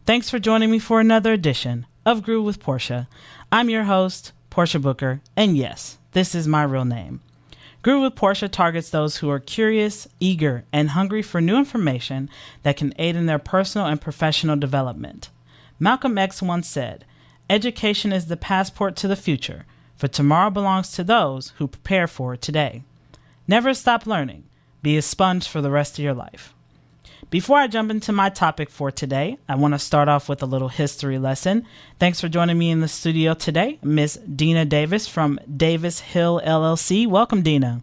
Thanks for joining me for another edition of Groove with Portia. I'm your host, Portia Booker, and yes, this is my real name. Groove with Portia targets those who are curious, eager, and hungry for new information that can aid in their personal and professional development. Malcolm X once said, "Education is the passport to the future, for tomorrow belongs to those who prepare for it today." Never stop learning. Be a sponge for the rest of your life. Before I jump into my topic for today, I want to start off with a little history lesson. Thanks for joining me in the studio today, Miss Dena Davis from Davis Hill LLC. Welcome, Deena.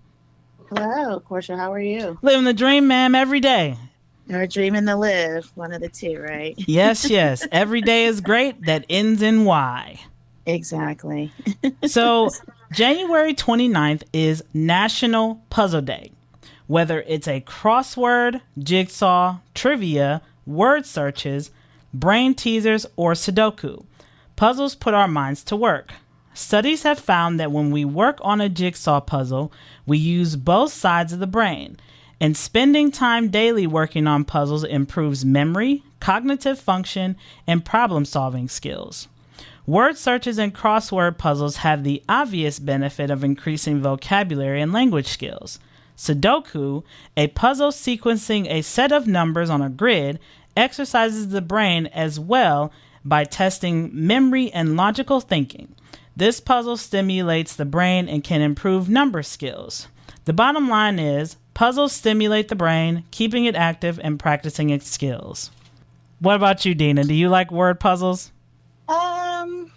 Hello, Portia. How are you? Living the dream, ma'am, every day. Or dreaming to live. One of the two, right? Yes, yes. Every day is great. That ends in Y. Exactly. So, January 29th is National Puzzle Day. Whether it's a crossword, jigsaw, trivia, word searches, brain teasers, or Sudoku, puzzles put our minds to work. Studies have found that when we work on a jigsaw puzzle, we use both sides of the brain, and spending time daily working on puzzles improves memory, cognitive function, and problem-solving skills. Word searches and crossword puzzles have the obvious benefit of increasing vocabulary and language skills. Sudoku, a puzzle sequencing a set of numbers on a grid, exercises the brain as well by testing memory and logical thinking. This puzzle stimulates the brain and can improve number skills. The bottom line is, puzzles stimulate the brain, keeping it active and practicing its skills. What about you, Deena? Do you like word puzzles?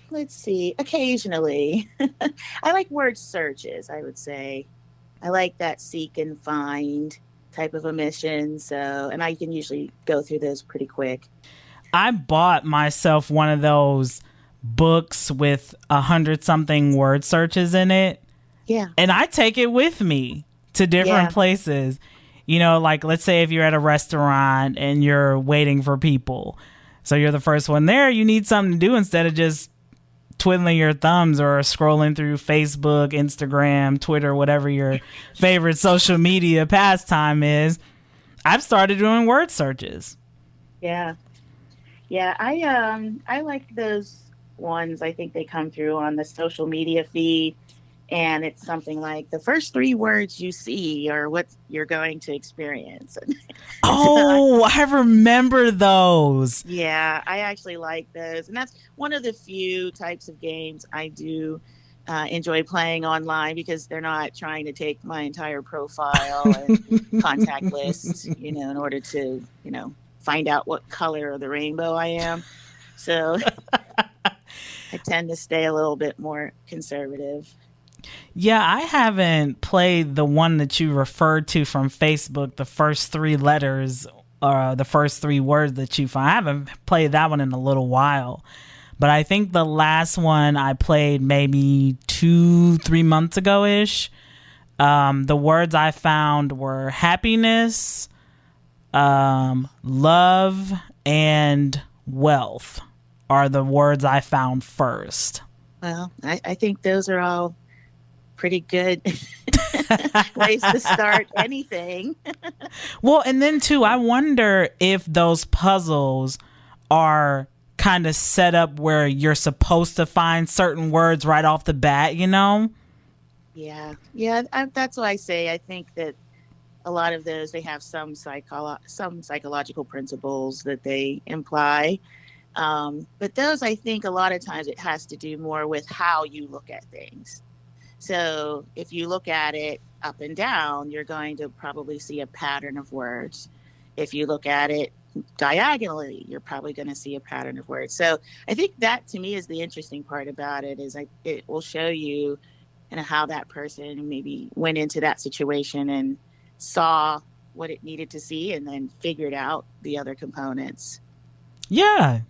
Let's see. Occasionally. I like word searches, I would say. I like that seek and find type of a mission. And I can usually go through those pretty quick. I bought myself one of those books with 100-something word searches in it. Yeah. And I take it with me to different places. You know, like let's say if you're at a restaurant and you're waiting for people. So you're the first one there. You need something to do instead of just twiddling your thumbs or scrolling through Facebook, Instagram, Twitter, whatever your favorite social media pastime is. I've started doing word searches. Yeah. Yeah, I like those ones. I think they come through on the social media feed, and it's something like the first 3 words you see are what you're going to experience. Oh, I remember those. Yeah, I actually like those. And that's one of the few types of games I do enjoy playing online, because they're not trying to take my entire profile and contact list, in order to, find out what color of the rainbow I am. So I tend to stay a little bit more conservative. Yeah, I haven't played the one that you referred to from Facebook, the first 3 letters or the first 3 words that you find. I haven't played that one in a little while. But I think the last one I played maybe 2-3 months ago-ish. The words I found were happiness, love, and wealth are the words I found first. Well, I think those are all pretty good ways to start anything. Well, and then too, I wonder if those puzzles are kind of set up where you're supposed to find certain words right off the bat, Yeah, that's why I say I think that a lot of those, they have some psychological principles that they imply. But those, I think a lot of times it has to do more with how you look at things. So if you look at it up and down, you're going to probably see a pattern of words. If you look at it diagonally, you're probably going to see a pattern of words. So I think that, to me, is the interesting part about it, is it will show you how that person maybe went into that situation and saw what it needed to see and then figured out the other components. Yeah.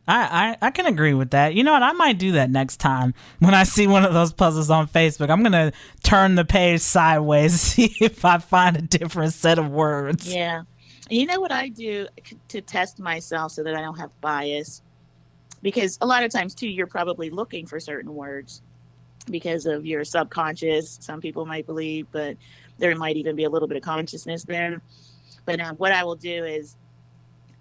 I can agree with that. You know what? I might do that next time when I see one of those puzzles on Facebook. I'm going to turn the page sideways, see if I find a different set of words. Yeah. You know what I do to test myself so that I don't have bias? Because a lot of times, too, you're probably looking for certain words because of your subconscious. Some people might believe, but there might even be a little bit of consciousness there. But what I will do is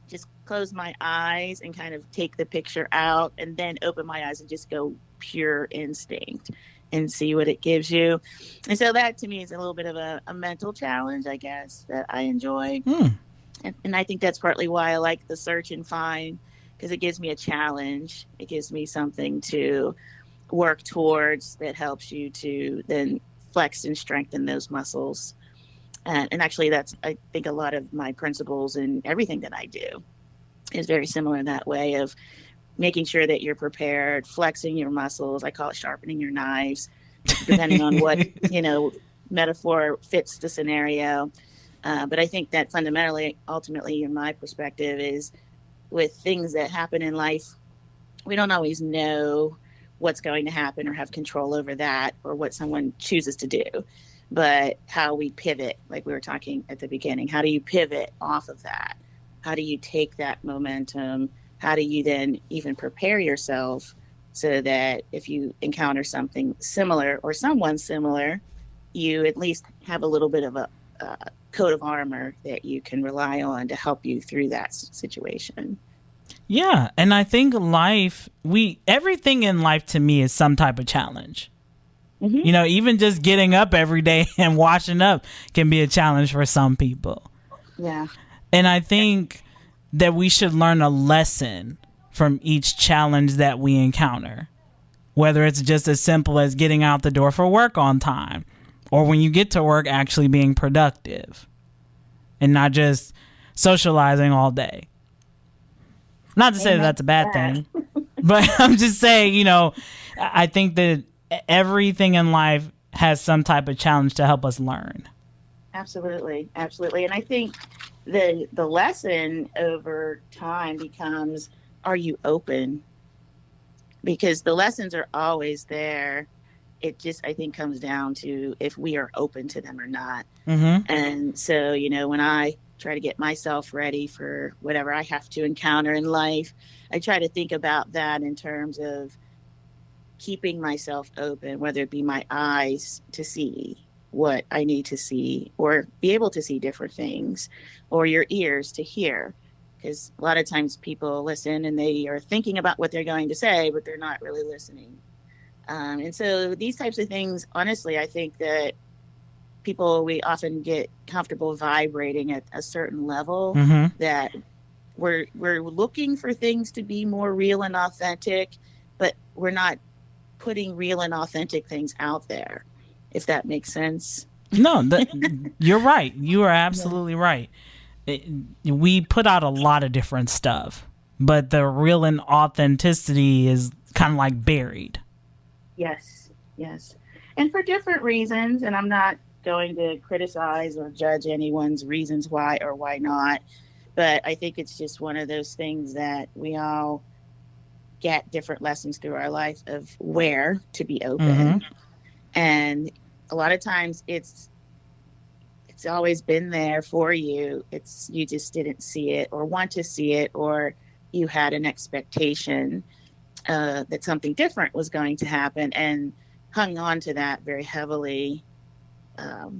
just close my eyes and kind of take the picture out and then open my eyes and just go pure instinct and see what it gives you. And so that to me is a little bit of a mental challenge, I guess, that I enjoy. And I think that's partly why I like the search and find, because it gives me a challenge. It gives me something to work towards that helps you to then flex and strengthen those muscles. And actually, that's, I think, a lot of my principles and everything that I do is very similar in that way of making sure that you're prepared, flexing your muscles. I call it sharpening your knives, depending on what, metaphor fits the scenario. But I think that fundamentally, ultimately, in my perspective, is with things that happen in life, we don't always know what's going to happen or have control over that or what someone chooses to do. But how we pivot, like we were talking at the beginning, how do you pivot off of that? How do you take that momentum? How do you then even prepare yourself so that if you encounter something similar or someone similar, you at least have a little bit of a coat of armor that you can rely on to help you through that situation. Yeah, and I think everything in life to me is some type of challenge. Mm-hmm. Even just getting up every day and washing up can be a challenge for some people. Yeah. And I think that we should learn a lesson from each challenge that we encounter, whether it's just as simple as getting out the door for work on time, or when you get to work, actually being productive and not just socializing all day. Not to say that that's a bad thing, but I'm just saying, I think that everything in life has some type of challenge to help us learn. Absolutely. Absolutely. And I think the lesson over time becomes, are you open? Because the lessons are always there. It just, I think, comes down to if we are open to them or not. Mm-hmm. And so, when I try to get myself ready for whatever I have to encounter in life, I try to think about that in terms of keeping myself open, whether it be my eyes to see what I need to see or be able to see different things, or your ears to hear. Because a lot of times people listen and they are thinking about what they're going to say, but they're not really listening. And so these types of things, honestly, I think that we often get comfortable vibrating at a certain level, Mm-hmm. that we're looking for things to be more real and authentic, but we're not putting real and authentic things out there, if that makes sense. No, you're right. You are absolutely right. We put out a lot of different stuff, but the real and authenticity is kind of like buried. Yes, yes. And for different reasons, and I'm not going to criticize or judge anyone's reasons why or why not, but I think it's just one of those things that we all get different lessons through our life of where to be open. Mm-hmm. And a lot of times it's always been there for you. It's, you just didn't see it or want to see it, or you had an expectation that something different was going to happen and hung on to that very heavily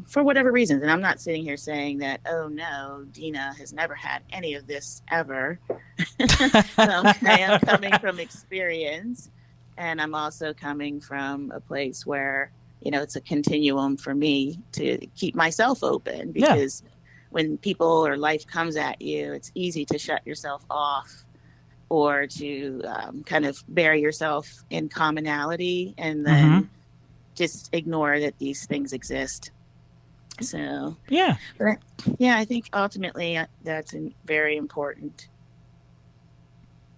for whatever reasons. And I'm not sitting here saying that, oh no, Deena has never had any of this ever. I am coming from experience, and I'm also coming from a place where, it's a continuum for me to keep myself open, because when people or life comes at you, it's easy to shut yourself off or to kind of bury yourself in commonality and then just ignore that these things exist. So, but, I think ultimately that's very important.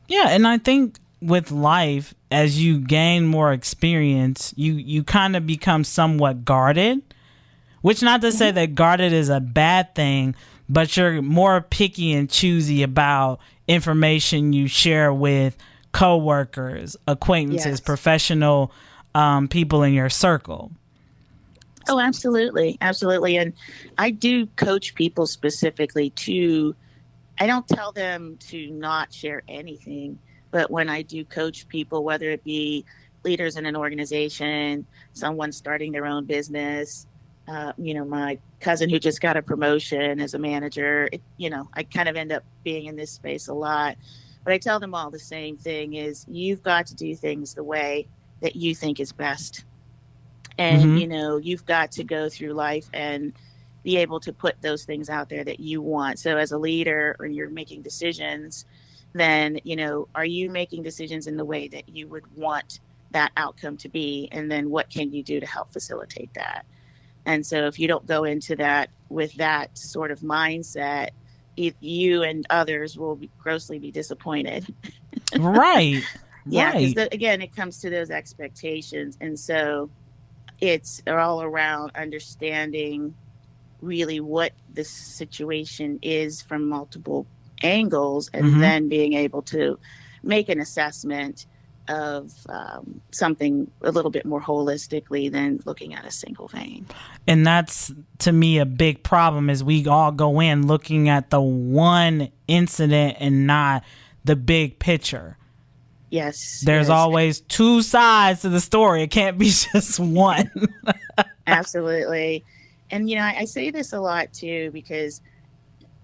Yeah, and I think with life, as you gain more experience, you kind of become somewhat guarded, which not to say that guarded is a bad thing, but you're more picky and choosy about information you share with coworkers, acquaintances, professional people in your circle. Oh, absolutely. Absolutely. And I do coach people specifically I don't tell them to not share anything, but when I do coach people, whether it be leaders in an organization, someone starting their own business, my cousin who just got a promotion as a manager, I kind of end up being in this space a lot. But I tell them all the same thing is you've got to do things the way that you think is best. And, Mm-hmm. you've got to go through life and be able to put those things out there that you want. So as a leader, or you're making decisions, then, are you making decisions in the way that you would want that outcome to be? And then what can you do to help facilitate that? And so if you don't go into that with that sort of mindset, you and others will grossly be disappointed. Right. Yeah, because Right. again, it comes to those expectations. And so it's all around understanding really what the situation is from multiple angles, and Mm-hmm. then being able to make an assessment of something a little bit more holistically than looking at a single vein. And that's, to me, a big problem is we all go in looking at the one incident and not the big picture. Yes, There's yes, always two sides to the story. It can't be just one. absolutely. And, I say this a lot too, because,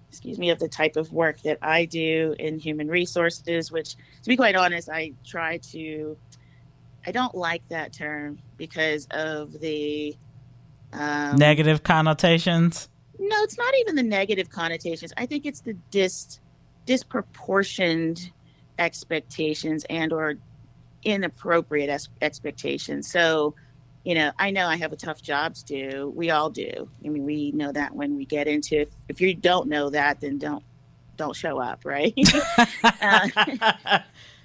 excuse me, of the type of work that I do in human resources, which, to be quite honest, I don't like that term because of the, Negative connotations. no, it's not even the negative connotations. I think it's the disproportioned expectations and or inappropriate expectations. So, I know I have a tough job to do. We all do. I mean, we know that when we get into it. If you don't know that, then don't show up, right? uh,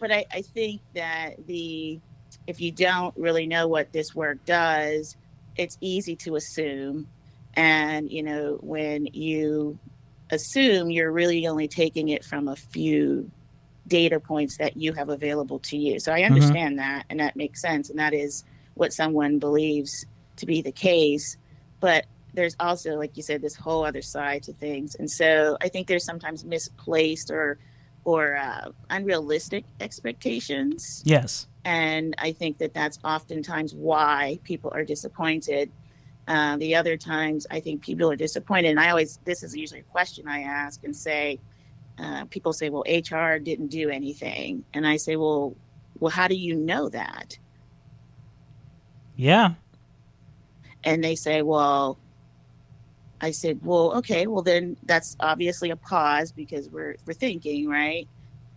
but I think that if you don't really know what this work does, it's easy to assume. And, when you assume, you're really only taking it from a few data points that you have available to you. So I Mm-hmm. understand that, and that makes sense. And that is what someone believes to be the case. But there's also, like you said, this whole other side to things. And so I think there's sometimes misplaced or unrealistic expectations. Yes. And I think that that's oftentimes why people are disappointed. The other times I think people are disappointed. And this is usually a question I ask and say, people say, well, HR didn't do anything. And I say, well, how do you know that? Yeah. And they say, well, I said, well, okay, well, then that's obviously a pause because we're thinking, right?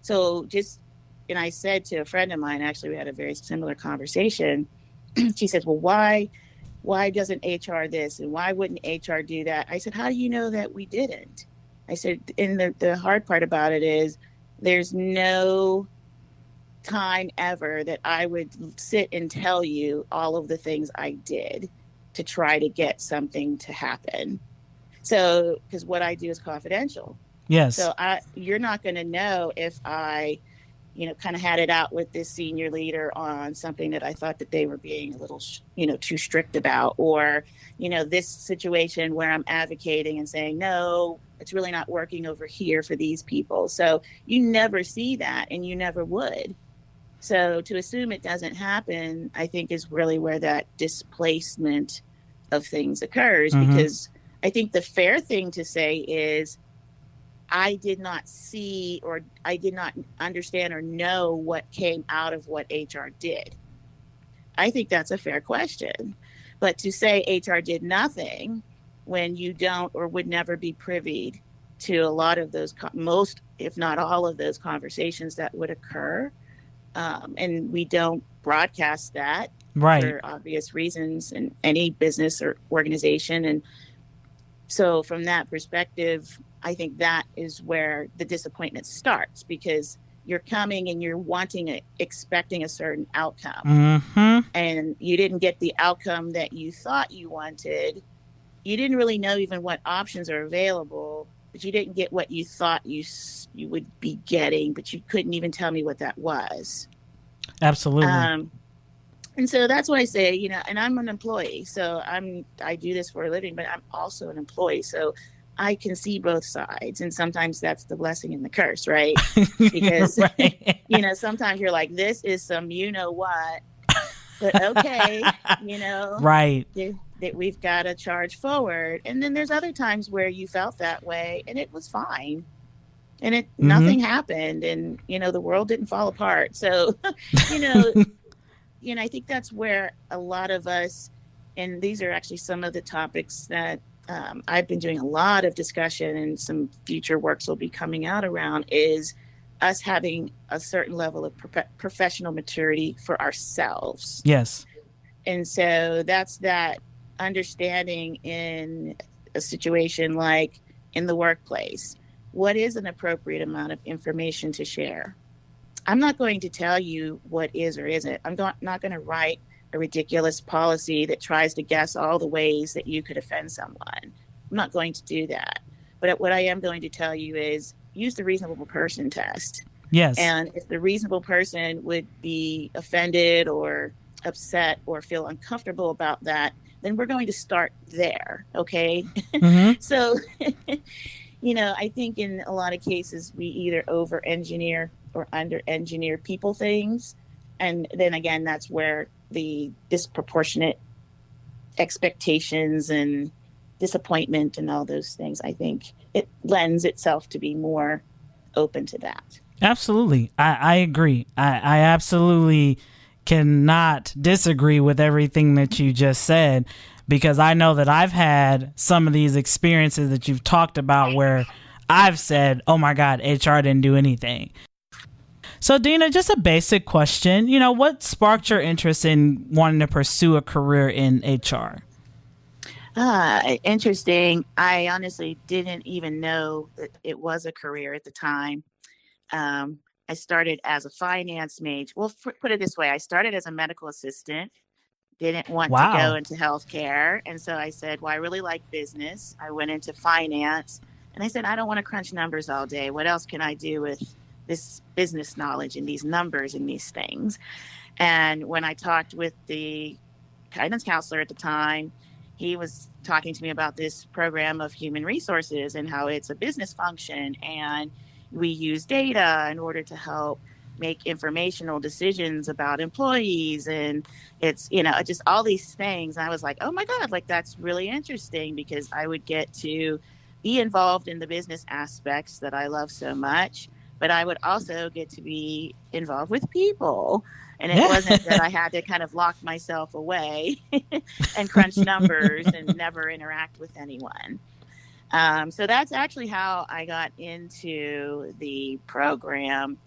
So and I said to a friend of mine, actually, we had a very similar conversation. She says, well, why doesn't HR this? And why wouldn't HR do that? I said, how do you know that we didn't? I said, and the hard part about it is there's no time ever that I would sit and tell you all of the things I did to try to get something to happen. So, because what I do is confidential. Yes. So you're not going to know if I, kind of had it out with this senior leader on something that I thought that they were being a little, too strict about, or, this situation where I'm advocating and saying, no, it's really not working over here for these people. So you never see that, and you never would. So to assume it doesn't happen, I think, is really where that displacement of things occurs. Mm-hmm. Because I think the fair thing to say is, I did not see, or I did not understand or know what came out of what HR did. I think that's a fair question. But to say HR did nothing when you don't or would never be privy to a lot of those, most, if not all of those conversations that would occur, and we don't broadcast that, right, for obvious reasons in any business or organization. And so from that perspective, I think that is where the disappointment starts, because you're coming and you're expecting a certain outcome. Mm-hmm. And you didn't get the outcome that you thought you wanted. You didn't really know even what options are available, but you didn't get what you thought you would be getting, but you couldn't even tell me what that was. Absolutely. And so that's why I say, and I'm an employee, so I do this for a living, but I'm also an employee. So I can see both sides. And sometimes that's the blessing and the curse, right? Because, right. Sometimes you're like, this is some, what, but okay, Right. that we've got to charge forward. And then there's other times where you felt that way and it was fine. And Mm-hmm. nothing happened, and the world didn't fall apart. So, you know, I think that's where a lot of us, and these are actually some of the topics that I've been doing a lot of discussion, and some future works will be coming out around, is us having a certain level of professional maturity for ourselves. Yes. And so that's that understanding in a situation like in the workplace. What is an appropriate amount of information to share? I'm not going to tell you what is or isn't. I'm not going to write a ridiculous policy that tries to guess all the ways that you could offend someone. I'm not going to do that. But what I am going to tell you is use the reasonable person test. Yes. And if the reasonable person would be offended or upset or feel uncomfortable about that, then we're going to start there. Okay. Mm-hmm. So, I think in a lot of cases, we either over engineer or under engineer people things. And then again, that's where the disproportionate expectations and disappointment and all those things, I think it lends itself to be more open to that. Absolutely. I agree. I absolutely cannot disagree with everything that you just said, because I know that I've had some of these experiences that you've talked about where I've said, oh my God, HR didn't do anything. So, Deena, just a basic question. What sparked your interest in wanting to pursue a career in HR? Interesting. I honestly didn't even know that it was a career at the time. I started as a finance major. Well, put it this way. I started as a medical assistant, didn't want to go Wow. into healthcare. And so I said, well, I really like business. I went into finance, and I said, I don't want to crunch numbers all day. What else can I do with this business knowledge and these numbers and these things? And when I talked with the guidance counselor at the time, he was talking to me about this program of human resources and how it's a business function, and we use data in order to help make informational decisions about employees, and it's just all these things. And I was like, oh my God, like that's really interesting, because I would get to be involved in the business aspects that I love so much, but I would also get to be involved with people. And it wasn't that I had to kind of lock myself away and crunch numbers and never interact with anyone. So that's actually how I got into the program.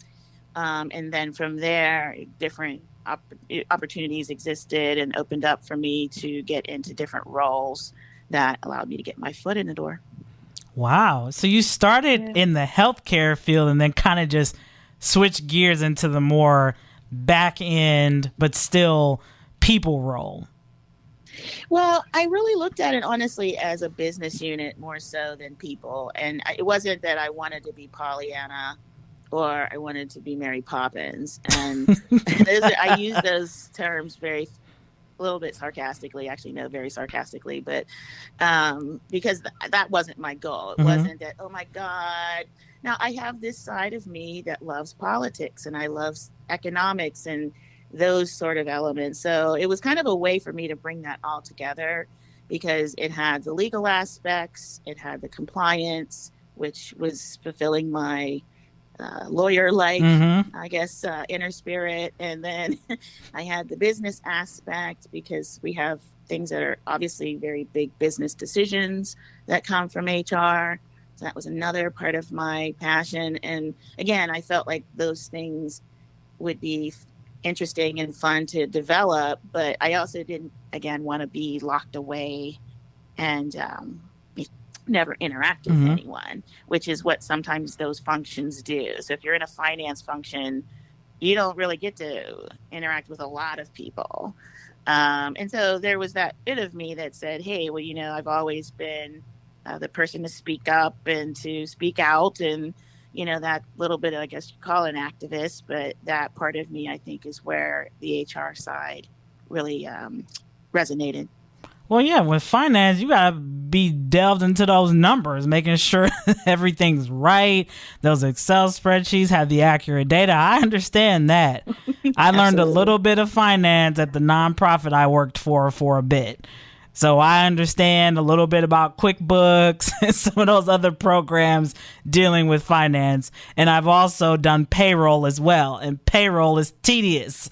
And then from there, different opportunities existed and opened up for me to get into different roles that allowed me to get my foot in the door. Wow. So you started in the healthcare field and then kind of just switched gears into the more back end, but still people role. Well, I really looked at it honestly as a business unit more so than people. And it wasn't that I wanted to be Pollyanna or I wanted to be Mary Poppins. And I use those terms a little bit sarcastically, actually, no, very sarcastically, but because that wasn't my goal. It wasn't that, oh my God. Now I have this side of me that loves politics and I love economics and those sort of elements. So it was kind of a way for me to bring that all together, because it had the legal aspects, it had the compliance, which was fulfilling my lawyer-like, I guess, inner spirit. And then I had the business aspect, because we have things that are obviously very big business decisions that come from HR. So that was another part of my passion. And again, I felt like those things would be interesting and fun to develop, but I also didn't, again, want to be locked away and never interact with anyone, which is what sometimes those functions do. So if you're in a finance function, you don't really get to interact with a lot of people. And so there was that bit of me that said, hey, well, I've always been the person to speak up and to speak out, and that little bit of, I guess you call it an activist, but that part of me, I think, is where the HR side really resonated. Well, yeah, with finance, you got to be delved into those numbers, making sure everything's right. Those Excel spreadsheets have the accurate data. I understand that. I learned a little bit of finance at the nonprofit I worked for a bit. So I understand a little bit about QuickBooks and some of those other programs dealing with finance. And I've also done payroll as well. And payroll is tedious.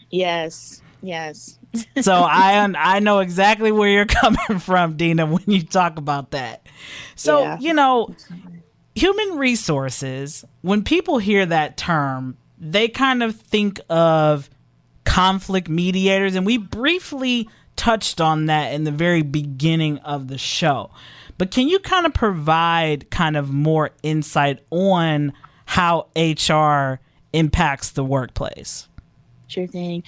Yes. Yes. So I know exactly where you're coming from, Deena, when you talk about that. So, Yeah. human resources, when people hear that term, they kind of think of conflict mediators. And we briefly touched on that in the very beginning of the show. But can you kind of provide kind of more insight on how HR impacts the workplace? Sure thing.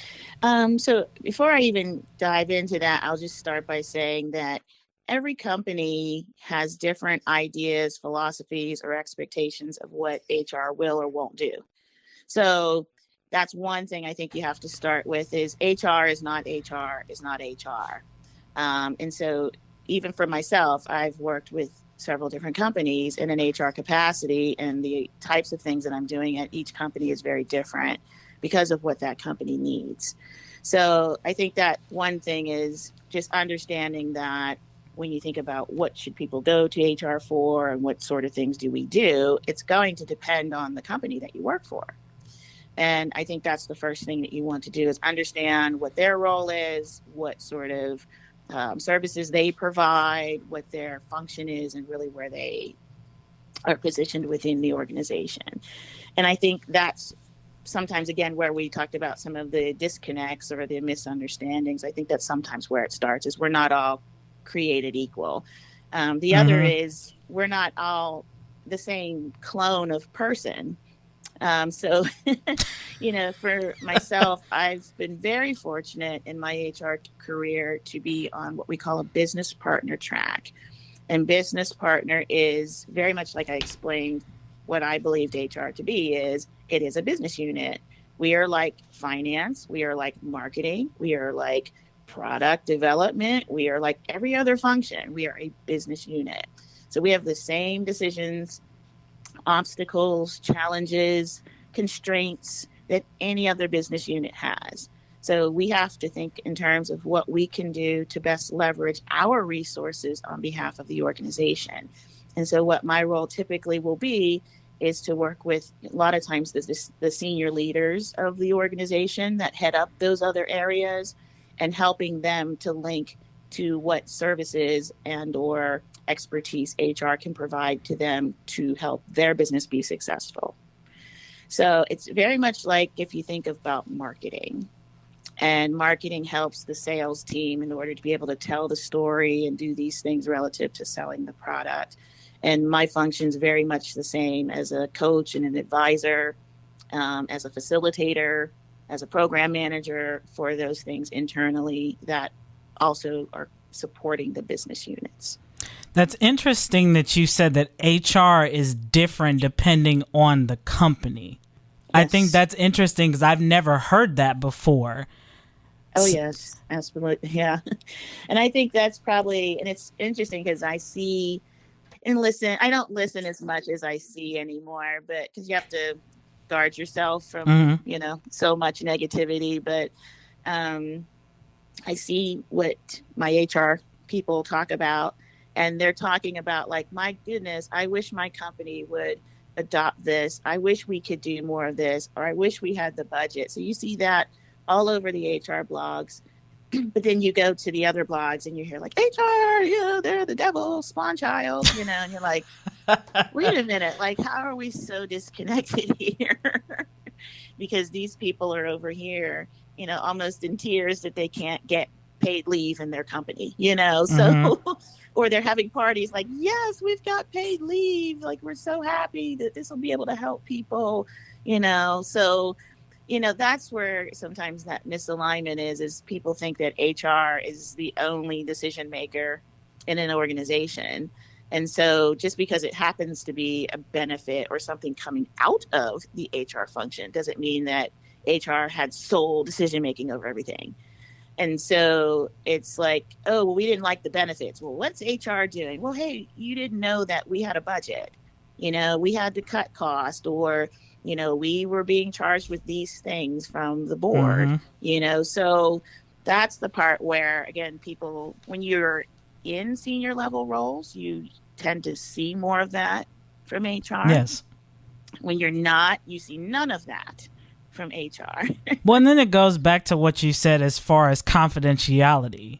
So before I even dive into that, I'll just start by saying that every company has different ideas, philosophies, or expectations of what HR will or won't do. So that's one thing I think you have to start with is HR is not HR is not HR. And so even for myself, I've worked with several different companies in an HR capacity, and the types of things that I'm doing at each company is very different because of what that company needs. So I think that one thing is just understanding that when you think about what should people go to HR for and what sort of things do we do, it's going to depend on the company that you work for. And I think that's the first thing that you want to do is understand what their role is, what sort of services they provide, what their function is, and really where they are positioned within the organization. And I think that's sometimes, again, where we talked about some of the disconnects or the misunderstandings. I think that's sometimes where it starts is we're not all created equal. The other is we're not all the same clone of person. So, for myself, I've been very fortunate in my HR career to be on what we call a business partner track. And business partner is very much like I explained what I believed HR to be is it is a business unit. We are like finance. We are like marketing. We are like product development. We are like every other function. We are a business unit. So we have the same decisions, obstacles, challenges, constraints that any other business unit has. So we have to think in terms of what we can do to best leverage our resources on behalf of the organization. And so what my role typically will be is to work with a lot of times the senior leaders of the organization that head up those other areas and helping them to link to what services and or expertise HR can provide to them to help their business be successful. So it's very much like if you think about marketing, and marketing helps the sales team in order to be able to tell the story and do these things relative to selling the product. And my function is very much the same as a coach and an advisor, as a facilitator, as a program manager for those things internally that also are supporting the business units. That's interesting that you said that HR is different depending on the company. Yes. I think that's interesting because I've never heard that before. Oh, yes, absolutely. Yeah. And I think that's probably, and it's interesting because I see and listen. I don't listen as much as I see anymore, but because you have to guard yourself from, so much negativity. But I see what my HR people talk about, and they're talking about like, my goodness, I wish my company would adopt this. I wish we could do more of this, or I wish we had the budget. So you see that all over the HR blogs. But then you go to the other blogs and you hear like HR, they're the devil spawn child, and you're like, wait a minute, like, how are we so disconnected here? Because these people are over here, almost in tears that they can't get paid leave in their company, so, or they're having parties like, yes, we've got paid leave. Like, we're so happy that this will be able to help people, so, that's where sometimes that misalignment is people think that HR is the only decision maker in an organization. And so just because it happens to be a benefit or something coming out of the HR function doesn't mean that HR had sole decision making over everything. And so it's like, oh, well, we didn't like the benefits. Well, what's HR doing? Well, hey, you didn't know that we had a budget. We had to cut cost, or we were being charged with these things from the board, so that's the part where, again, people, when you're in senior level roles, you tend to see more of that from HR. Yes. When you're not, you see none of that from HR. Well, and then it goes back to what you said as far as confidentiality.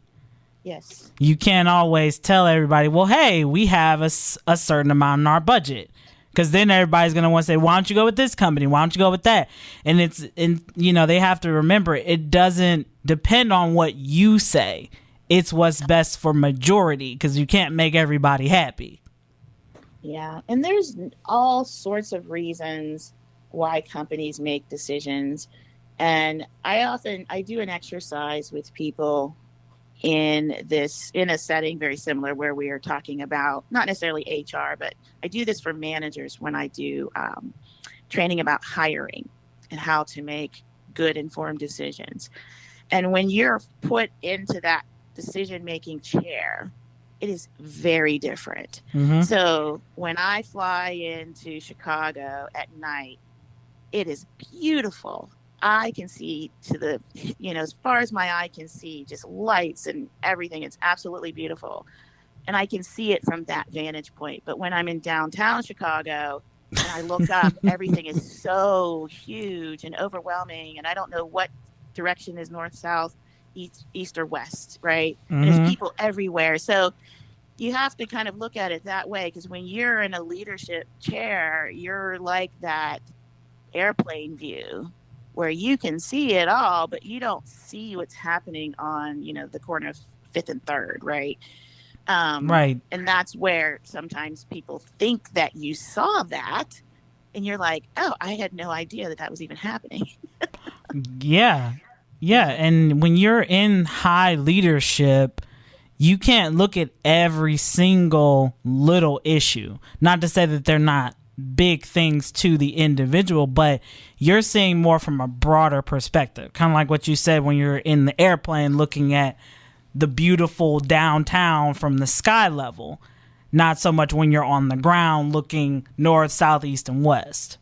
Yes. You can't always tell everybody, well, hey, we have a certain amount in our budget. Because then everybody's going to want to say, why don't you go with this company? Why don't you go with that? And they have to remember, it doesn't depend on what you say. It's what's best for majority, because you can't make everybody happy. Yeah. And there's all sorts of reasons why companies make decisions. And I do an exercise with people in a setting very similar where we are talking about not necessarily HR, but I do this for managers when I do training about hiring and how to make good informed decisions. And when you're put into that decision making chair, it is very different. Mm-hmm. So when I fly into Chicago at night, it is beautiful. I can see to the, as far as my eye can see, just lights and everything. It's absolutely beautiful. And I can see it from that vantage point. But when I'm in downtown Chicago and I look up, everything is so huge and overwhelming. And I don't know what direction is north, south, east or west, right? Mm-hmm. And there's people everywhere. So you have to kind of look at it that way, because when you're in a leadership chair, you're like that airplane view where you can see it all, but you don't see what's happening on, the corner of 5th and 3rd, right? Right. And that's where sometimes people think that you saw that, and you're like, oh, I had no idea that was even happening. Yeah. Yeah. And when you're in high leadership, you can't look at every single little issue. Not to say that they're not big things to the individual, but you're seeing more from a broader perspective. Kind of like what you said when you're in the airplane looking at the beautiful downtown from the sky level. Not so much when you're on the ground looking north, south, east, and west.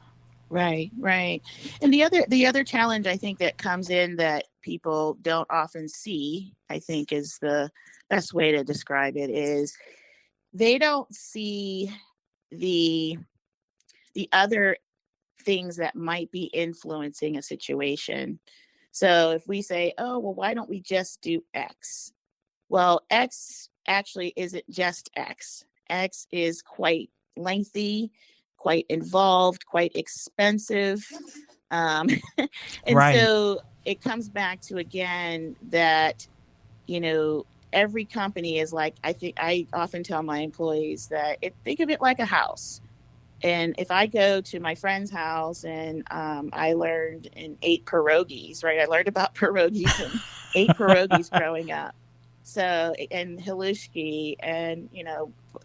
Right, right. And the other challenge I think that comes in that people don't often see, I think is the best way to describe it, is they don't see the other things that might be influencing a situation. So if we say, oh, well, why don't we just do X? Well, X actually isn't just X. X is quite lengthy, quite involved, quite expensive. And Right. so it comes back to, again, that, every company is like, I often tell my employees that think of it like a house. And if I go to my friend's house and I learned and ate pierogies, right? I learned about pierogies and ate pierogies growing up. So, and halushki and,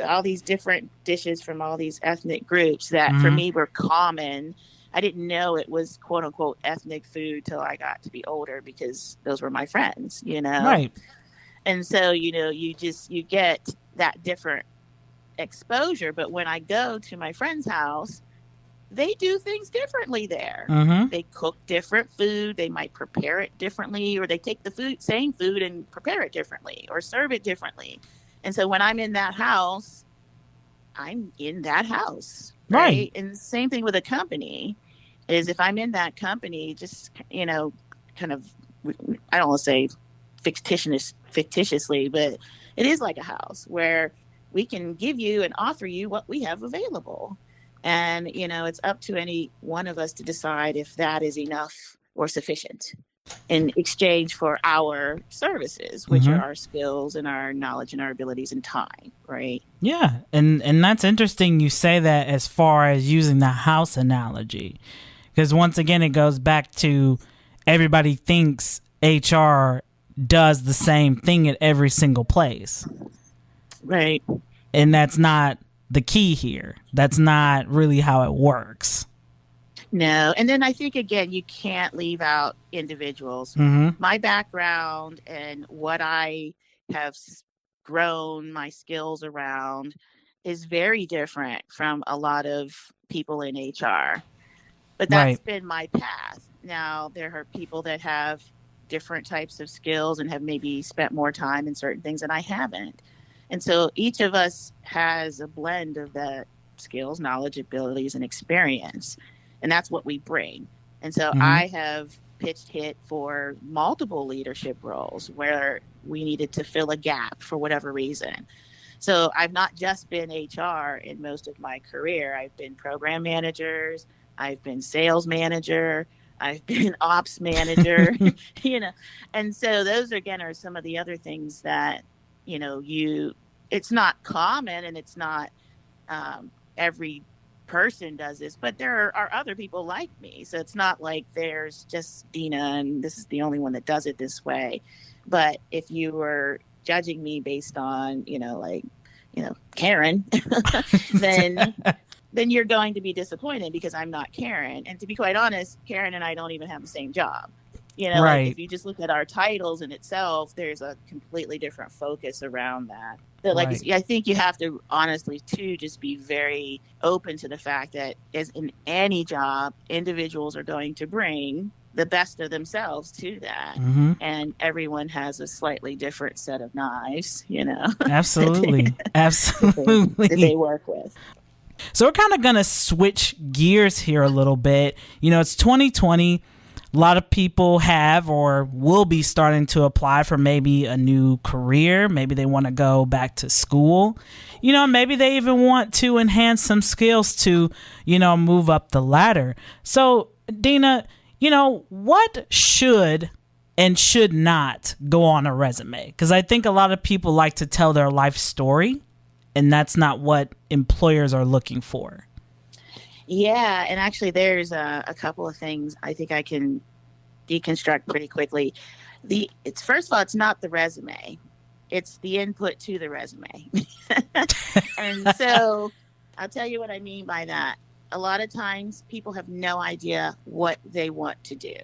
all these different dishes from all these ethnic groups that for me were common. I didn't know it was quote unquote ethnic food till I got to be older, because those were my friends, Right. And so, you get that different exposure. But when I go to my friend's house, they do things differently there. Mm-hmm. They cook different food. They might prepare it differently, or they take the same food and prepare it differently or serve it differently. And so when I'm in that house, I'm in that house. Right. And the same thing with a company is, if I'm in that company, just, kind of, I don't want to say fictitiously, but it is like a house where we can give you and offer you what we have available. And, it's up to any one of us to decide if that is enough or sufficient in exchange for our services, which are our skills and our knowledge and our abilities and time, right? Yeah. And that's interesting you say that as far as using the house analogy. Because once again, it goes back to everybody thinks HR does the same thing at every single place. Right. And that's not the key here. That's not really how it works. No. And then I think, again, you can't leave out individuals. My background and what I have grown my skills around is very different from a lot of people in HR. But that's been my path. Now, there are people that have different types of skills and have maybe spent more time in certain things, and I haven't. And so each of us has a blend of that skills, knowledge, abilities, and experience. And that's what we bring. And so Mm-hmm. I have pitched hit for multiple leadership roles where we needed to fill a gap for whatever reason. So I've not just been HR in most of my career. I've been program managers, I've been sales manager, I've been ops manager, you know. And so those again are some of the other things that, it's not common, and it's not every person does this, but there are other people like me. So it's not like there's just Deena and this is the only one that does it this way. But if you were judging me based on, Karen, then you're going to be disappointed because I'm not Karen. And to be quite honest, Karen and I don't even have the same job. Like Right. if you just look at our titles in itself, there's a completely different focus around that. So like, Right. I think you have to honestly too, just be very open to the fact that as in any job, individuals are going to bring the best of themselves to that. Mm-hmm. And everyone has a slightly different set of knives, Absolutely. that they Absolutely. work with. So we're kind of going to switch gears here a little bit. It's 2020. A lot of people have or will be starting to apply for maybe a new career. Maybe they want to go back to school. Maybe they even want to enhance some skills to, move up the ladder. So, Deena, what should and should not go on a resume? Because I think a lot of people like to tell their life story, and that's not what employers are looking for. Yeah, and actually, there's a couple of things I think I can deconstruct pretty quickly. It's first of all, it's not the resume; it's the input to the resume. And so, I'll tell you what I mean by that. A lot of times, people have no idea what they want to do.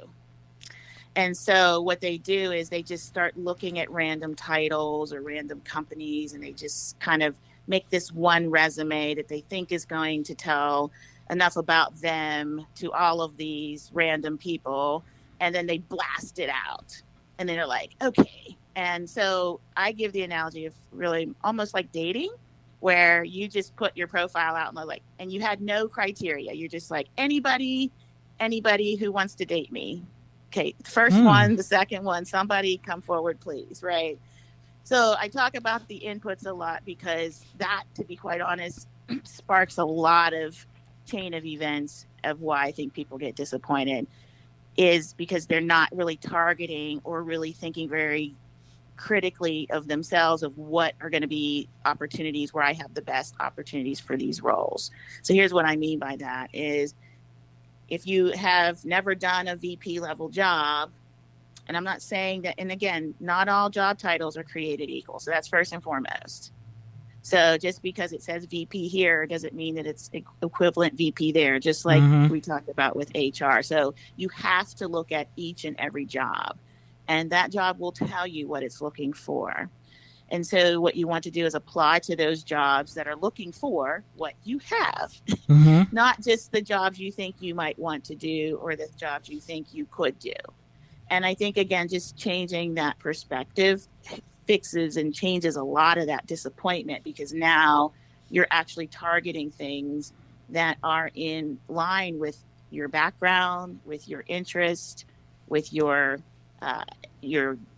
And so what they do is they just start looking at random titles or random companies, and they just kind of make this one resume that they think is going to tell enough about them to all of these random people. And then they blast it out. And then they're like, okay. And so I give the analogy of really almost like dating, where you just put your profile out and you had no criteria. You're just like, anybody who wants to date me. Okay, the first one, the second one, somebody come forward, please, right? So I talk about the inputs a lot because that, to be quite honest, sparks a lot of chain of events of why I think people get disappointed, is because they're not really targeting or really thinking very critically of themselves of what are going to be opportunities where I have the best opportunities for these roles. So here's what I mean by that is, if you have never done a VP level job, and I'm not saying that, and again, not all job titles are created equal. So that's first and foremost. So just because it says VP here doesn't mean that it's equivalent VP there, just like we talked about with HR. So you have to look at each and every job, and that job will tell you what it's looking for. And so what you want to do is apply to those jobs that are looking for what you have, not just the jobs you think you might want to do or the jobs you think you could do. And I think, again, just changing that perspective fixes and changes a lot of that disappointment, because now you're actually targeting things that are in line with your background, with your interest, with your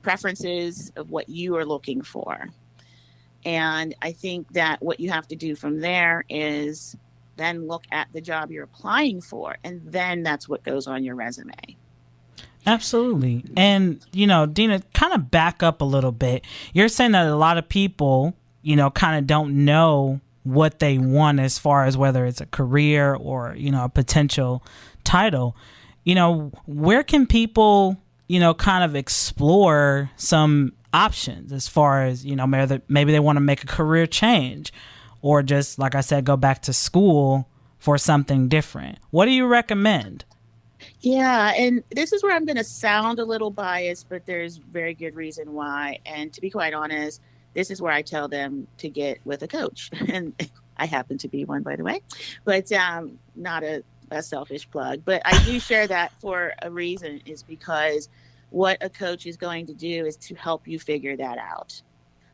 preferences of what you are looking for. And I think that what you have to do from there is then look at the job you're applying for, and then that's what goes on your resume. Absolutely. And, Deena, kind of back up a little bit. You're saying that a lot of people, kind of don't know what they want as far as whether it's a career or, a potential title. Where can people, kind of explore some options as far as, maybe they want to make a career change or just, like I said, go back to school for something different? What do you recommend? Yeah, and this is where I'm going to sound a little biased, but there's very good reason why. And to be quite honest, this is where I tell them to get with a coach. And I happen to be one, by the way, but not a selfish plug. But I do share that for a reason, is because what a coach is going to do is to help you figure that out.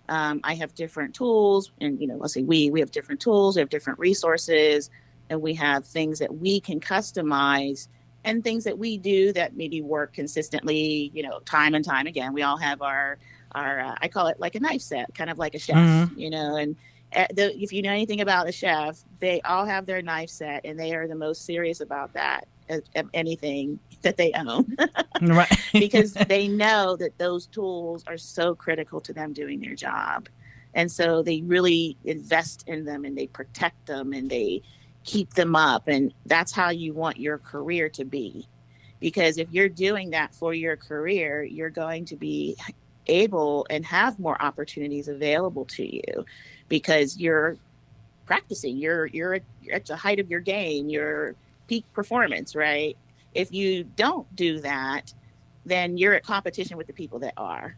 I have different tools, and let's say we have different tools, we have different resources, and we have things that we can customize and things that we do that maybe work consistently, time and time again. We all have our I call it like a knife set, kind of like a chef, and if you know anything about a chef, they all have their knife set, and they are the most serious about that of anything that they own. Right. Because they know that those tools are so critical to them doing their job. And so they really invest in them, and they protect them, and they keep them up. And that's how you want your career to be. Because if you're doing that for your career, you're going to be able and have more opportunities available to you, because you're practicing, you're at the height of your game, your peak performance, right? If you don't do that, then you're at competition with the people that are.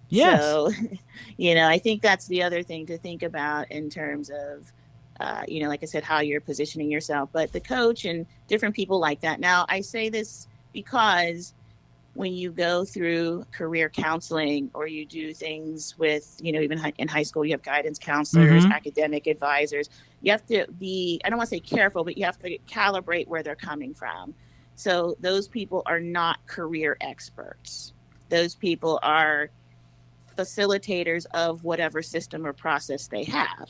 Yes. So, I think that's the other thing to think about in terms of, like I said, how you're positioning yourself, but the coach and different people like that. Now, I say this because when you go through career counseling, or you do things with, even in high school, you have guidance counselors, academic advisors. You have to be, I don't want to say careful, but you have to calibrate where they're coming from. So those people are not career experts. Those people are facilitators of whatever system or process they have.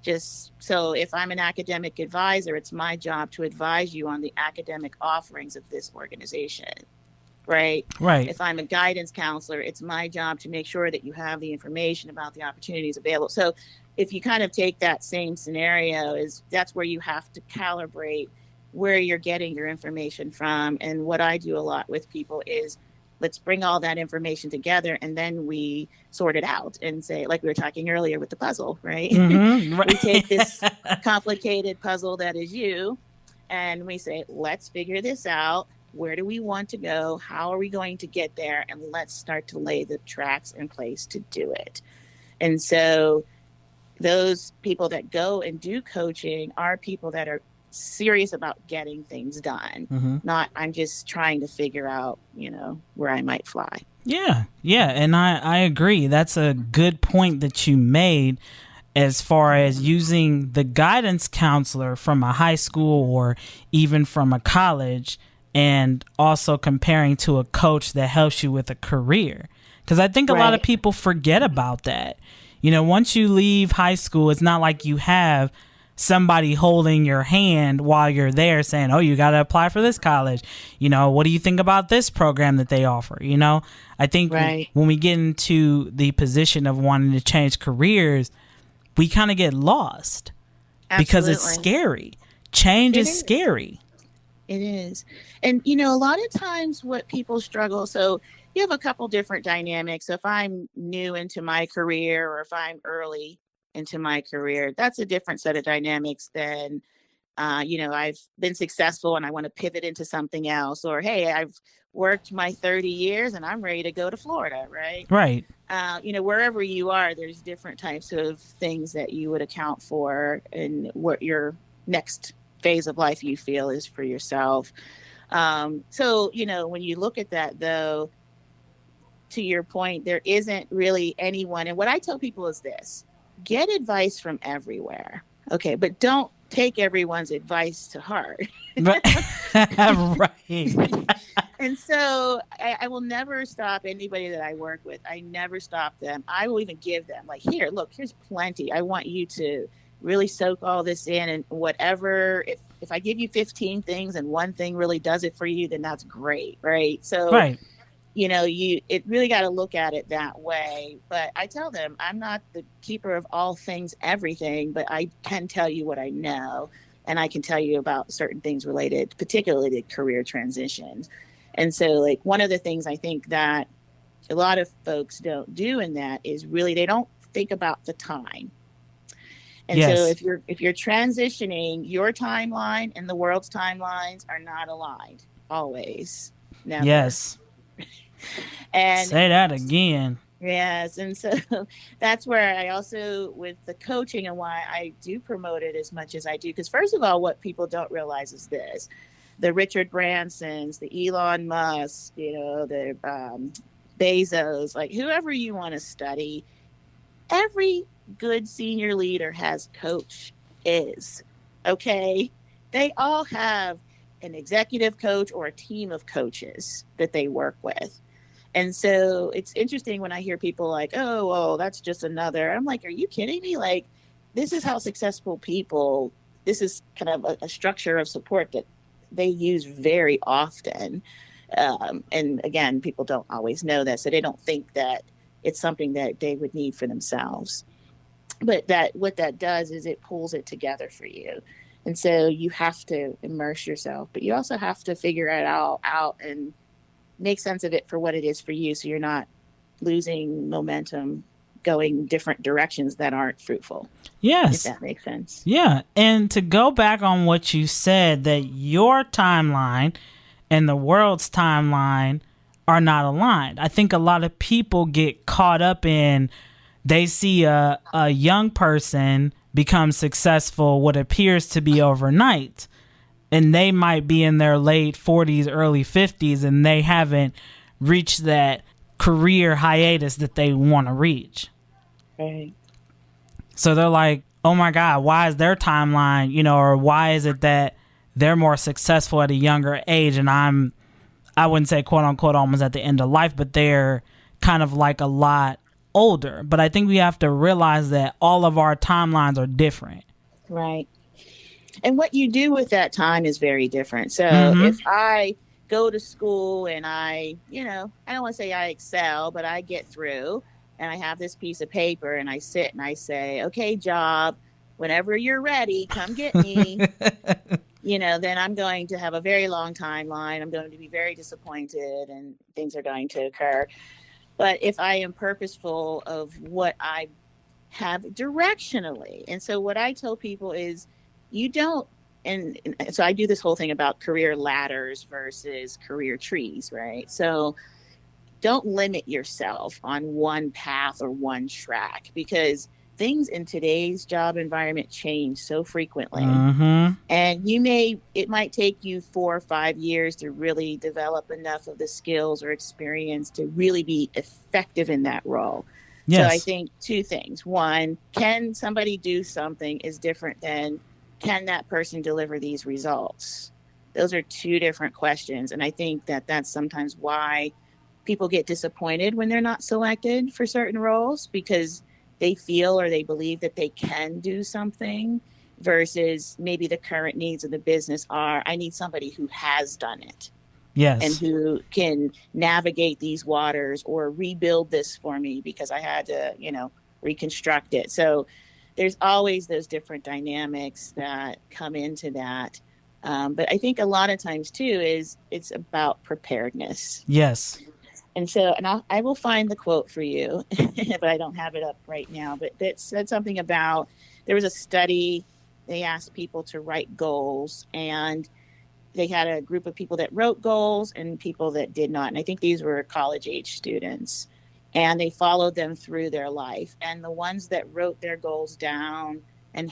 Just so if I'm an academic advisor, it's my job to advise you on the academic offerings of this organization. Right. If I'm a guidance counselor, it's my job to make sure that you have the information about the opportunities available. So if you kind of take that same scenario, that's where you have to calibrate where you're getting your information from. And what I do a lot with people is, let's bring all that information together, and then we sort it out and say, like we were talking earlier with the puzzle, right? We take this complicated puzzle that is you, and we say, let's figure this out. Where do we want to go? How are we going to get there? And let's start to lay the tracks in place to do it. And so those people that go and do coaching are people that are serious about getting things done. Not, I'm just trying to figure out, where I might fly. Yeah. And I agree. That's a good point that you made, as far as using the guidance counselor from a high school or even from a college, and also comparing to a coach that helps you with a career. Because I think a lot of people forget about that. Once you leave high school, it's not like you have somebody holding your hand while you're there saying, oh, you got to apply for this college. What do you think about this program that they offer? I think when we get into the position of wanting to change careers, we kind of get lost. Absolutely. Because it's scary. Change is scary. It is. And, a lot of times what people struggle, so you have a couple different dynamics. So if I'm new into my career, or if I'm early into my career, that's a different set of dynamics than, I've been successful and I want to pivot into something else. Or, hey, I've worked my 30 years and I'm ready to go to Florida, right? Right. Wherever you are, there's different types of things that you would account for, and what your next phase of life you feel is for yourself. So, when you look at that, though, to your point, there isn't really anyone. And what I tell people is this: get advice from everywhere. Okay. But don't take everyone's advice to heart. Right. And so I will never stop anybody that I work with. I never stop them. I will even give them, like, here's plenty. I want you to really soak all this in, and whatever, if I give you 15 things and one thing really does it for you, then that's great. Right. So, it really got to look at it that way. But I tell them, I'm not the keeper of all things, everything, but I can tell you what I know. And I can tell you about certain things related, particularly to career transitions. And so, like, one of the things I think that a lot of folks don't do in that is really, they don't think about the time. And so if you're transitioning, your timeline and the world's timelines are not aligned always. Never. Yes. And say that again. Yes. And so that's where I also, with the coaching, and why I do promote it as much as I do. Because first of all, what people don't realize is this: the Richard Bransons, the Elon Musk, the Bezos, like whoever you want to study, every good senior leader has coach is. Okay. They all have an executive coach or a team of coaches that they work with. And so it's interesting when I hear people like, oh, well, that's just another. I'm like, are you kidding me? Like, this is how successful people, this is kind of a structure of support that they use very often. And again, people don't always know that. So they don't think that it's something that they would need for themselves. But that what that does is it pulls it together for you. And so you have to immerse yourself, but you also have to figure it all out and make sense of it for what it is for you, so you're not losing momentum going different directions that aren't fruitful. Yes. If that makes sense. Yeah. And to go back on what you said, that your timeline and the world's timeline are not aligned. I think a lot of people get caught up in, they see a young person become successful what appears to be overnight, and they might be in their late 40s, early 50s, and they haven't reached that career hiatus that they want to reach. Right. So they're like, oh my God, why is their timeline, or why is it that they're more successful at a younger age, and I wouldn't say quote unquote almost at the end of life, but they're kind of like a lot older. But I think we have to realize that all of our timelines are different. Right. And what you do with that time is very different. So if I go to school and I don't want to say I excel, but I get through and I have this piece of paper and I sit and I say, okay, job, whenever you're ready, come get me. Then I'm going to have a very long timeline. I'm going to be very disappointed and things are going to occur. But if I am purposeful of what I have directionally, and so what I tell people is you don't, and so I do this whole thing about career ladders versus career trees, right? So don't limit yourself on one path or one track, because things in today's job environment change so frequently. And it might take you 4 or 5 years to really develop enough of the skills or experience to really be effective in that role. Yes. So I think 2 things. One, can somebody do something is different than can that person deliver these results? Those are 2 different questions. And I think that that's sometimes why people get disappointed when they're not selected for certain roles, because they feel or they believe that they can do something versus maybe the current needs of the business are, I need somebody who has done it. Yes. And who can navigate these waters or rebuild this for me because I had to, reconstruct it. So there's always those different dynamics that come into that. But I think a lot of times too is it's about preparedness. Yes. And so, and I will find the quote for you, but I don't have it up right now. But it said something about, there was a study, they asked people to write goals, and they had a group of people that wrote goals and people that did not. And I think these were college age students. And they followed them through their life. And the ones that wrote their goals down and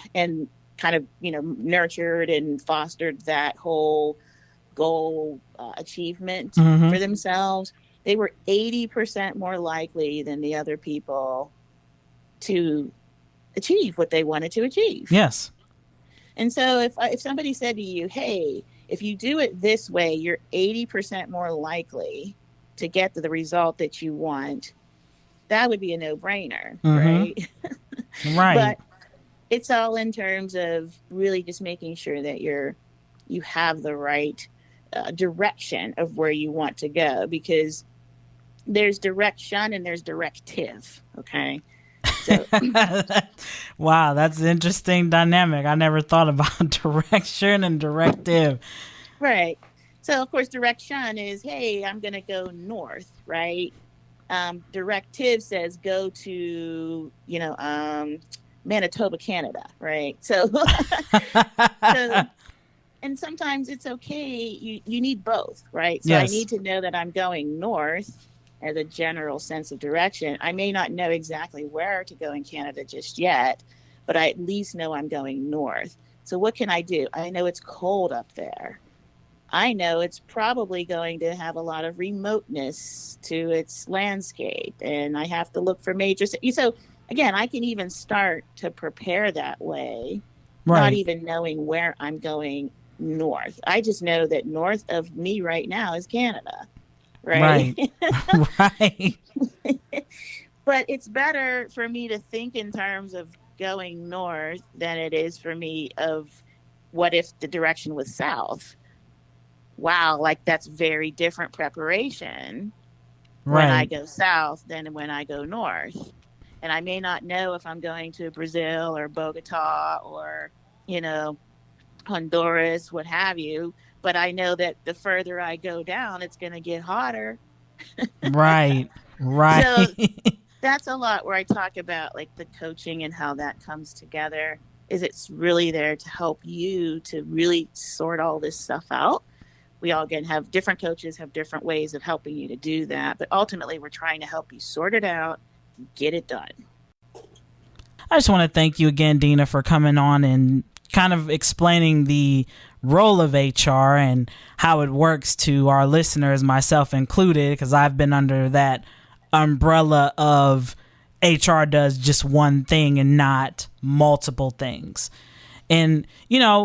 kind of, nurtured and fostered that whole goal achievement for themselves, they were 80% more likely than the other people to achieve what they wanted to achieve. Yes. And so if somebody said to you, hey, if you do it this way, you're 80% more likely to get to the result that you want, that would be a no-brainer, right? Right. But it's all in terms of really just making sure that you have the right direction of where you want to go, because there's direction and there's directive. Okay. So, wow, that's an interesting dynamic. I never thought about direction and directive. Right. So of course, direction is, hey, I'm going to go north, right? Directive says go to, Manitoba, Canada, right? So, and sometimes it's okay. You need both, right? So yes. I need to know that I'm going north as a general sense of direction. I may not know exactly where to go in Canada just yet, but I at least know I'm going north. So what can I do? I know it's cold up there. I know it's probably going to have a lot of remoteness to its landscape, and I have to look for major. So, again, I can even start to prepare that way, not Right. even knowing where I'm going north. I just know that north of me right now is Canada, right? Right. Right. But it's better for me to think in terms of going north than it is for me of what if the direction was south. Wow, like that's very different preparation when I Right. go south than when I go north. And I may not know if I'm going to Brazil or Bogota or, you know, Honduras, what have you, but I know that the further I go down, it's going to get hotter. Right. So Right. that's a lot where I talk about like the coaching and how that comes together. Is it's really there to help you to really sort all this stuff out. We all again have different coaches, have different ways of helping you to do that, but ultimately we're trying to help you sort it out, get it done. I just want to thank you again, Deena, for coming on and kind of explaining the role of HR and how it works to our listeners, myself included, because I've been under that umbrella of HR does just one thing and not multiple things. And,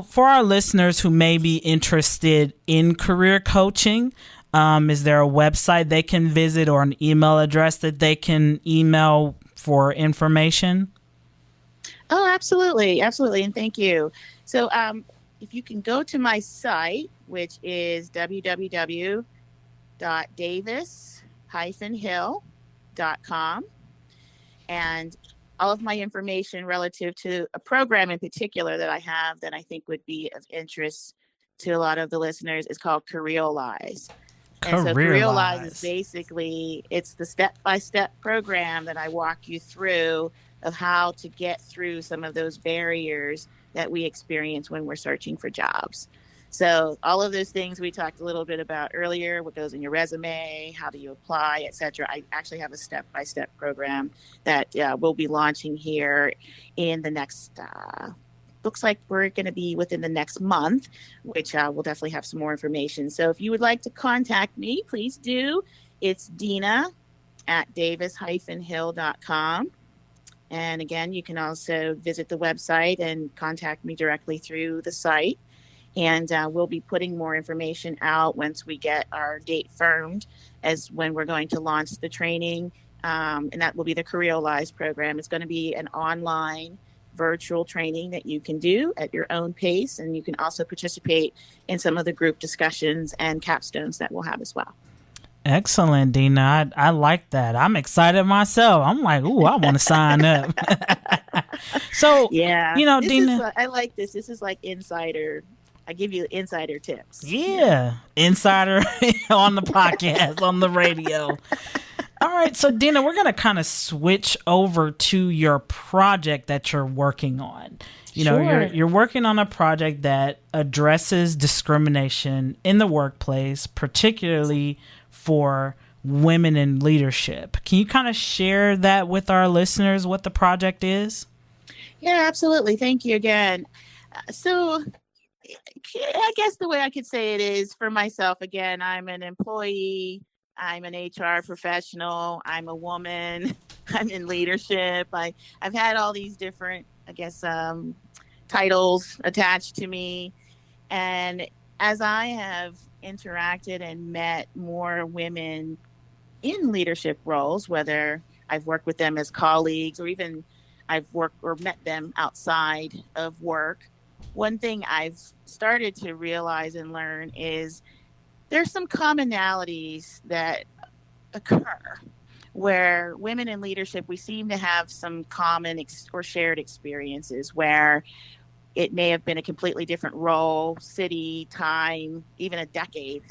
for our listeners who may be interested in career coaching, is there a website they can visit or an email address that they can email for information? Oh, absolutely. Absolutely. And thank you. So, if you can go to my site, which is www.davis-hill.com, and all of my information relative to a program in particular that I have that I think would be of interest to a lot of the listeners is called Career-Lize. And so Career Career-Lize is lies. basically it's the step-by-step program that I walk you through of how to get through some of those barriers that we experience when we're searching for jobs. So all of those things we talked a little bit about earlier, what goes in your resume, how do you apply, etc. I actually have a step-by-step program that we'll be launching here in the next looks like we're going to be within the next month, which we'll definitely have some more information. So if you would like to contact me, please do. It's Deena at davis-hill.com. And again, you can also visit the website and contact me directly through the site. And we'll be putting more information out once we get our date firmed as when we're going to launch the training. And that will be the Career-Lize program. It's going to be an online virtual training that you can do at your own pace. And you can also participate in some of the group discussions and capstones that we'll have as well. Excellent, Deena. I like that. I'm excited myself. I'm like, ooh, I want to sign up. So, Yeah, this is, Deena. I like this. This is like insider. I give you insider tips. Yeah, insider on the podcast, on the radio. All right, so Deena, we're going to kind of switch over to your project that you're working on. Sure. You're working on a project that addresses discrimination in the workplace, particularly for women in leadership. Can you kind of share that with our listeners, what the project is? Yeah, absolutely. Thank you again. So, I guess the way I could say it is for myself, again, I'm an employee, I'm an HR professional, I'm a woman, I'm in leadership. I've had all these different, I guess, titles attached to me. And as I have interacted and met more women in leadership roles, whether I've worked with them as colleagues or even I've worked or met them outside of work, one thing I've started to realize and learn is there's some commonalities that occur where women in leadership, we seem to have some common or shared experiences where it may have been a completely different role, city, time, even a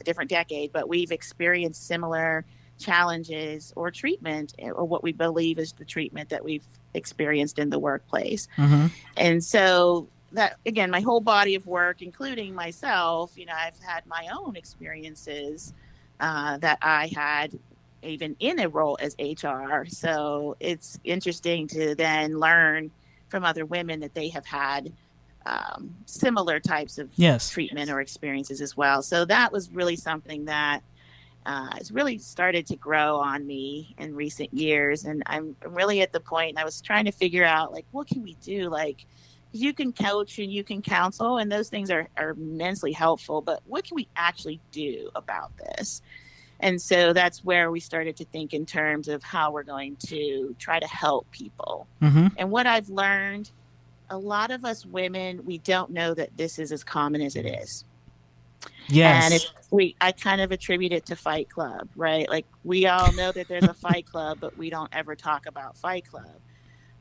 different decade, but we've experienced similar challenges or treatment or what we believe is the treatment that we've experienced in the workplace. Mm-hmm. And so that, again, my whole body of work, including myself, I've had my own experiences that I had even in a role as HR. So it's interesting to then learn from other women that they have had similar types of Yes. treatment or experiences as well. So that was really something that has really started to grow on me in recent years. And I'm really at the point, I was trying to figure out, like, what can we do? Like, you can coach and you can counsel, and those things are immensely helpful, but what can we actually do about this? And so that's where we started to think in terms of how we're going to try to help people. Mm-hmm. And what I've learned, a lot of us women, we don't know that this is as common as it is. Yes. And I kind of attribute it to Fight Club, right? Like, we all know that there's a Fight Club, but we don't ever talk about Fight Club.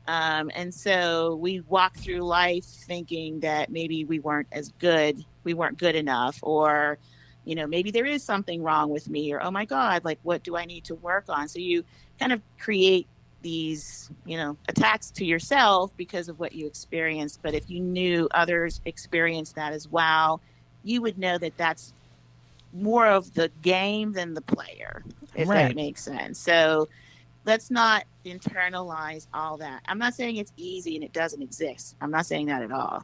And so we walk through life thinking that maybe we weren't good enough, or, maybe there is something wrong with me, or, oh my God, like, what do I need to work on? So you kind of create these, attacks to yourself because of what you experienced. But if you knew others experienced that as well, you would know that that's more of the game than the player, if that makes sense. So let's not internalize all that. I'm not saying it's easy and it doesn't exist. I'm not saying that at all.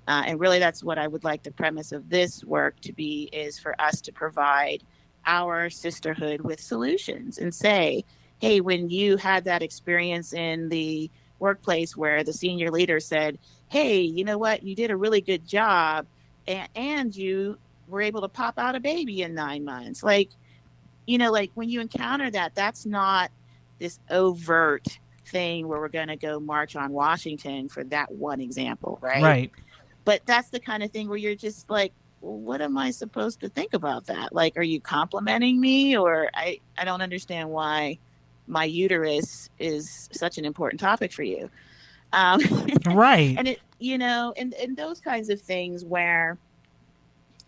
And really, that's what I would like the premise of this work to be, is for us to provide our sisterhood with solutions and say, hey, when you had that experience in the workplace where the senior leader said, hey, you know what, you did a really good job, and you were able to pop out a baby in 9 months. Like, like when you encounter that, that's not this overt thing where we're going to go march on Washington for that one example, right? Right. But that's the kind of thing where you're just like, well, what am I supposed to think about that? Like, are you complimenting me? Or I don't understand why my uterus is such an important topic for you. Right. And it, and those kinds of things where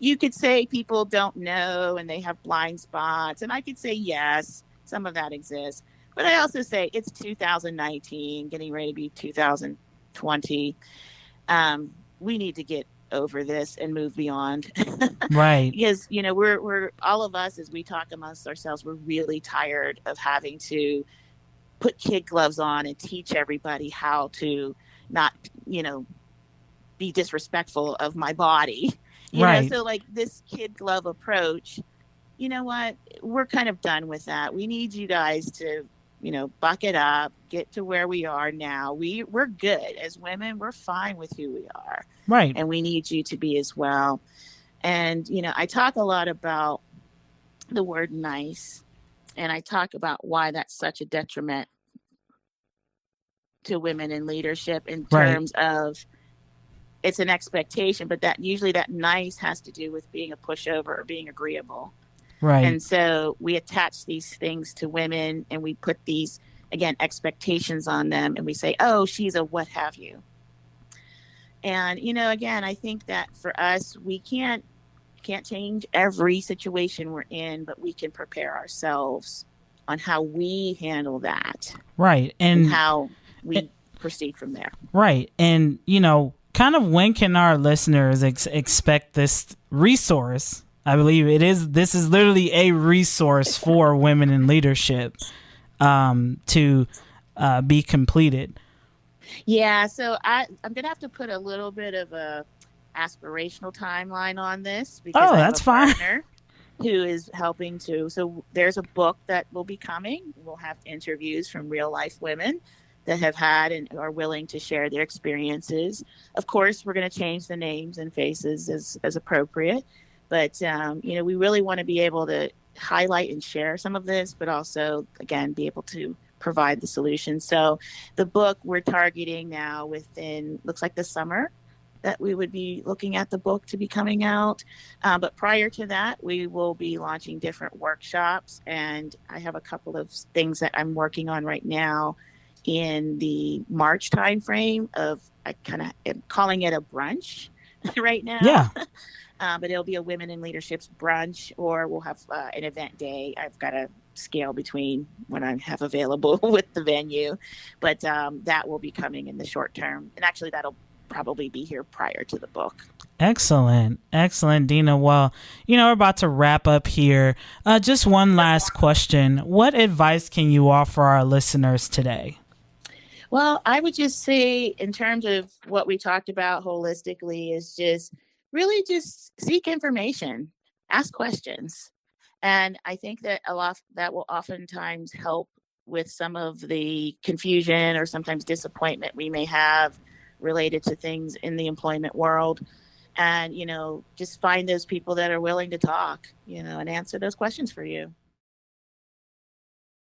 you could say people don't know and they have blind spots. And I could say, yes, some of that exists. But I also say it's 2019, getting ready to be 2020. We need to get over this and move beyond. Right. Because, we're all of us, as we talk amongst ourselves, we're really tired of having to put kid gloves on and teach everybody how to not, be disrespectful of my body. Right. So like this kid glove approach, you know what? We're kind of done with that. We need you guys to, buck it up, get to where we are now. We're good as women. We're fine with who we are. Right. And we need you to be as well. And, I talk a lot about the word nice, and I talk about why that's such a detriment to women in leadership in terms of it's an expectation, but that usually that nice has to do with being a pushover or being agreeable. Right. And so we attach these things to women, and we put these, again, expectations on them, and we say, oh, she's a what have you. And, again, I think that for us, we can't change every situation we're in, but we can prepare ourselves on how we handle that. Right. And how we proceed from there. Right. And, kind of when can our listeners expect this resource? I believe this is literally a resource for women in leadership to be completed. Yeah, so I'm going to have to put a little bit of a aspirational timeline on this, because that's fine. Partner who is helping to. So there's a book that will be coming. We'll have interviews from real life women that have had and are willing to share their experiences. Of course, we're going to change the names and faces as appropriate. But, we really want to be able to highlight and share some of this, but also, again, be able to provide the solution. So the book we're targeting now within, looks like the summer, that we would be looking at the book to be coming out. But prior to that, we will be launching different workshops. And I have a couple of things that I'm working on right now in the March timeframe I kind of am calling it a brunch right now. Yeah. But it'll be a women in leadership's brunch, or we'll have an event day. I've got to scale between when I have available with the venue, but that will be coming in the short term. And actually that'll probably be here prior to the book. Excellent. Deena. Well, we're about to wrap up here. Just one last question. What advice can you offer our listeners today? Well, I would just say, in terms of what we talked about holistically, is just really just seek information, ask questions. And I think that a lot that will oftentimes help with some of the confusion or sometimes disappointment we may have related to things in the employment world. And, just find those people that are willing to talk, and answer those questions for you.